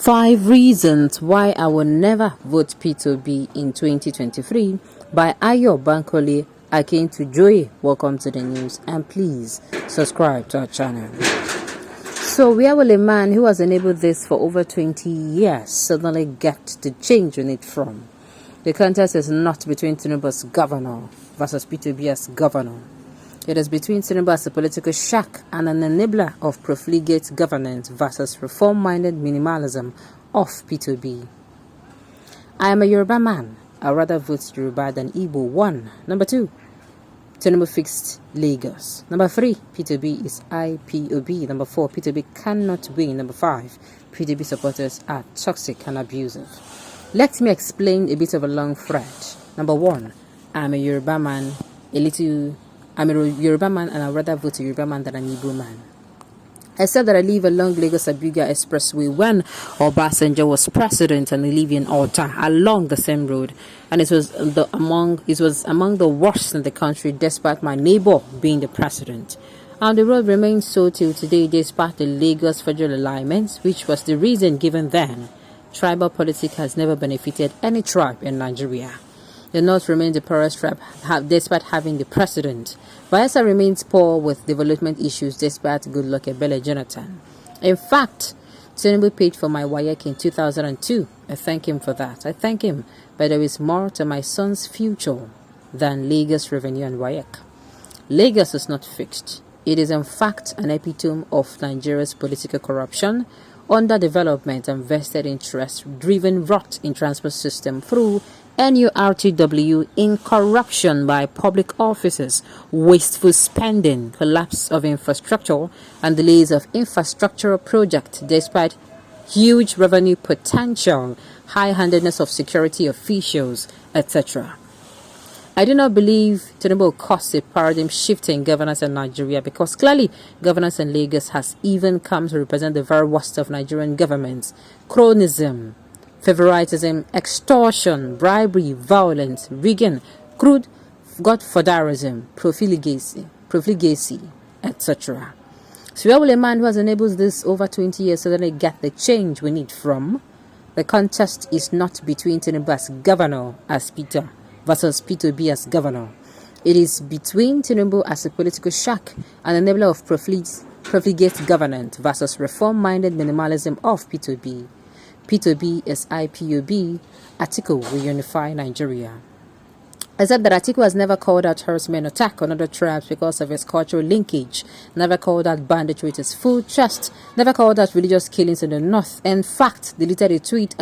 5 Reasons Why I Will Never Vote P2B in 2023 by Ayo Bankole akin to Joy. Welcome to the news and please subscribe to our channel. So where will a man who has enabled this for over 20 years suddenly get the change we need from? The contest is not between Tinubu's governor versus P2B as governor. It is between Tinubu as a political shark and an enabler of profligate governance versus reform-minded minimalism of P2B. I am a Yoruba man. I'd rather vote Yoruba than Igbo. 1. Number 2, Tinubu fixed Lagos. Number 3, P2B is IPOB. Number 4, P2B cannot win. Number 5, P2B supporters are toxic and abusive. Let me explain a bit of a long thread. Number 1, I'm a Yoruba man, I'm a Yoruba man and I'd rather vote a Yoruba man than an Igbo man. I said that I live along Lagos-Abuja Expressway when Obasanjo was president, and I live in Alta along the same road, and it was among the worst in the country despite my neighbor being the president. And the road remains so till today despite the Lagos federal alignment, which was the reason given then. Tribal politics has never benefited any tribe in Nigeria. The North remains the poorest tribe despite having the president. Bayelsa remains poor with development issues despite Goodluck Ebele Jonathan. In fact, Tinubu paid for my WAEC in 2002. I thank him for that. I thank him, but there is more to my son's future than Lagos revenue and WAEC. Lagos is not fixed. It is in fact an epitome of Nigeria's political corruption, underdevelopment and vested interest-driven rot in transport system through NURTW, in corruption by public officers, wasteful spending, collapse of infrastructure, and delays of infrastructural projects despite huge revenue potential, high-handedness of security officials, etc. I do not believe Tinubu will cause a paradigm shift in governance in Nigeria because clearly governance in Lagos has even come to represent the very worst of Nigerian governments: cronyism, favoritism, extortion, bribery, violence, rigging, crude godfatherism, profligacy, etc. So where will a man who has enabled this over 20 years suddenly get the change we need from? The contest is not between Tinubu as governor as Peter versus P2B as governor. It is between Tinubu as a political shark and enabler of profligate governance versus reform-minded minimalism of P2B. P2B is IPOB. Atiku will unify Nigeria. I said that Atiku has never called out harassment attack on other tribes because of his cultural linkage, never called out banditry with his full chest, never called out religious killings in the north. In fact, deleted a tweet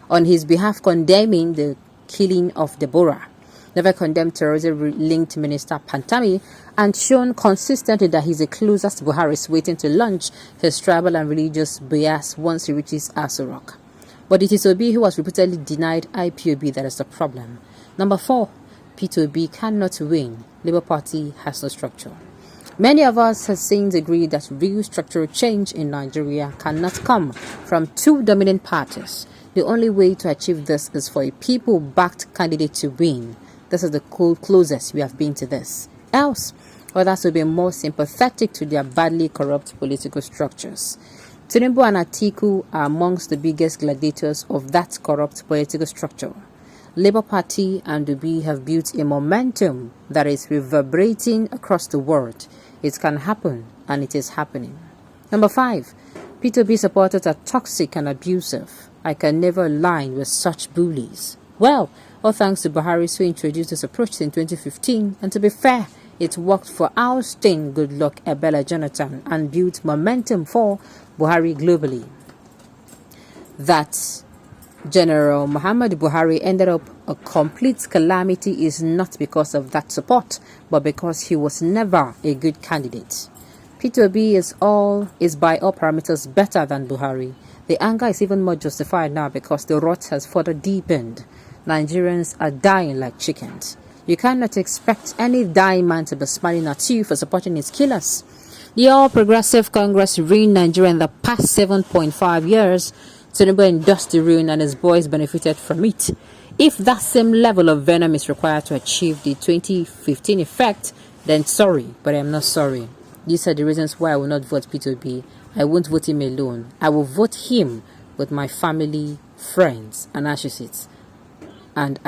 on his behalf condemning the killing of Deborah. Never condemned terrorism-linked Minister Pantami, and shown consistently that he's the closest Buhari is waiting to launch his tribal and religious bias once he reaches Aso Rock. But it is Obi who was repeatedly denied IPOB that is the problem. Number 4, P2B cannot win. Labour Party has no structure. Many of us have since agreed that real structural change in Nigeria cannot come from two dominant parties. The only way to achieve this is for a people-backed candidate to win. This is the closest we have been to this. Else, others will be more sympathetic to their badly corrupt political structures. Tinubu and Atiku are amongst the biggest gladiators of that corrupt political structure. Labour Party and Obi have built a momentum that is reverberating across the world. It can happen, and it is happening. Number 5, P2B supporters are toxic and abusive. I can never align with such bullies. Well, all thanks to Buhari, who introduced this approach in 2015, and to be fair, it worked for ousting Goodluck Ebele Jonathan and built momentum for Buhari globally. That General Muhammad Buhari ended up a complete calamity is not because of that support, but because he was never a good candidate. P2B is by all parameters better than Buhari. The anger is even more justified now because the rot has further deepened. Nigerians are dying like chickens. You cannot expect any dying man to be smiling at you for supporting his killers. The All Progressive Congress ruined Nigeria in the past 7.5 years. Tinubu endorsed the ruin and his boys benefited from it. If that same level of venom is required to achieve the 2015 effect, then sorry, but I'm not sorry. These are the reasons why I will not vote P2B. I won't vote him alone. I will vote him with my family, friends, and associates. And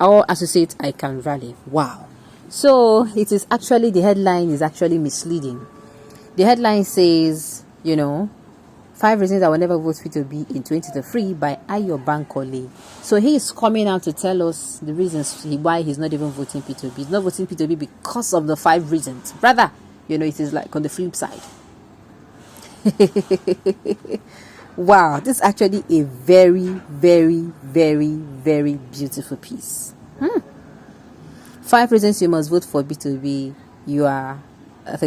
all associates I can rally. Wow. So it is actually, the headline is actually misleading. The headline says, 5 reasons I will never vote P2B in 2023 by Ayo Bankole. So he is coming out to tell us the reasons why he's not even voting P2B. He's not voting P2B because of the 5 reasons. Brother, it is like on the flip side. Wow, this is actually a very, very, very, very beautiful piece. 5 reasons you must vote for B2B.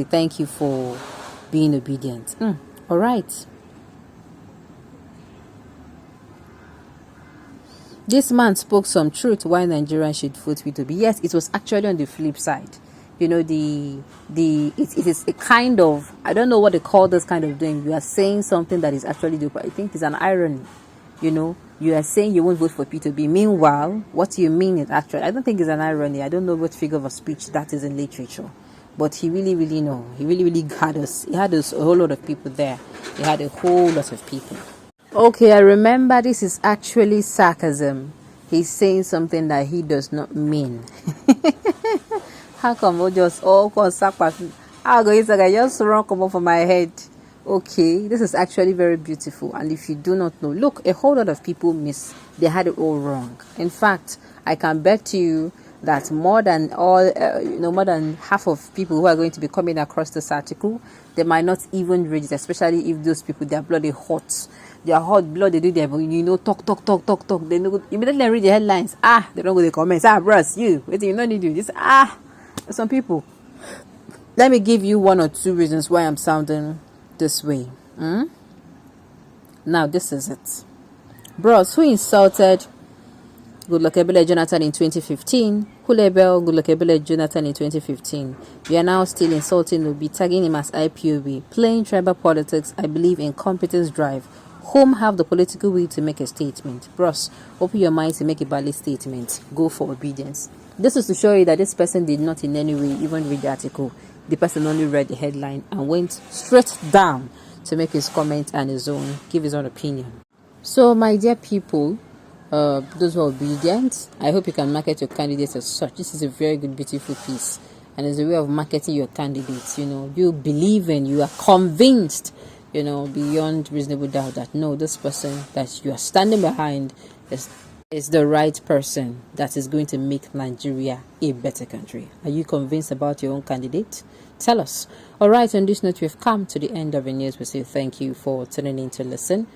Thank you for being obedient. All right. This man spoke some truth why Nigerians should vote P2B. Yes, it was actually on the flip side. It is a kind of, I don't know what they call this kind of doing. You are saying something that is actually dope. I think it's an irony. You are saying you won't vote for P2B. Meanwhile, what you mean is actually, I don't think it's an irony. I don't know what figure of speech that is in literature. But he really, really know. He really, really had us. He had us, a whole lot of people there. He had a whole lot of people. Okay, I remember this is actually sarcasm. He's saying something that he does not mean. How come we just all call sarcasm? I just run come up from my head. Okay, this is actually very beautiful. And if you do not know, look, a whole lot of people they had it all wrong. In fact, I can bet you that more than half of people who are going to be coming across this article, they might not even read it, especially if those people, their blood is hot. Their hot blood, they do their, talk. They know, immediately read the headlines. They don't go to the comments. Bros, you don't need to do this. Some people. Let me give you 1 or 2 reasons why I'm sounding this way. Now, this is it. Bros, who insulted Goodluck Jonathan in 2015? Who labeled Goodluck Jonathan in 2015? You are now still insulting Obi, tagging him as IPOB, playing tribal politics. I believe in competence drive. Whom have the political will to make a statement? Bros, open your mind to make a valid statement. Go for obedience. This is to show you that this person did not in any way even read the article. The person only read the headline and went straight down to make his comment and give his own opinion. So, my dear people, those who are obedient, I hope you can market your candidates as such. This is a very good, beautiful piece. And it's a way of marketing your candidates. You believe in, you are convinced, beyond reasonable doubt that no, this person that you are standing behind is the right person that is going to make Nigeria a better country. Are you convinced about your own candidate? Tell us. All right, on this note, we've come to the end of the news. We say thank you for tuning in to listen.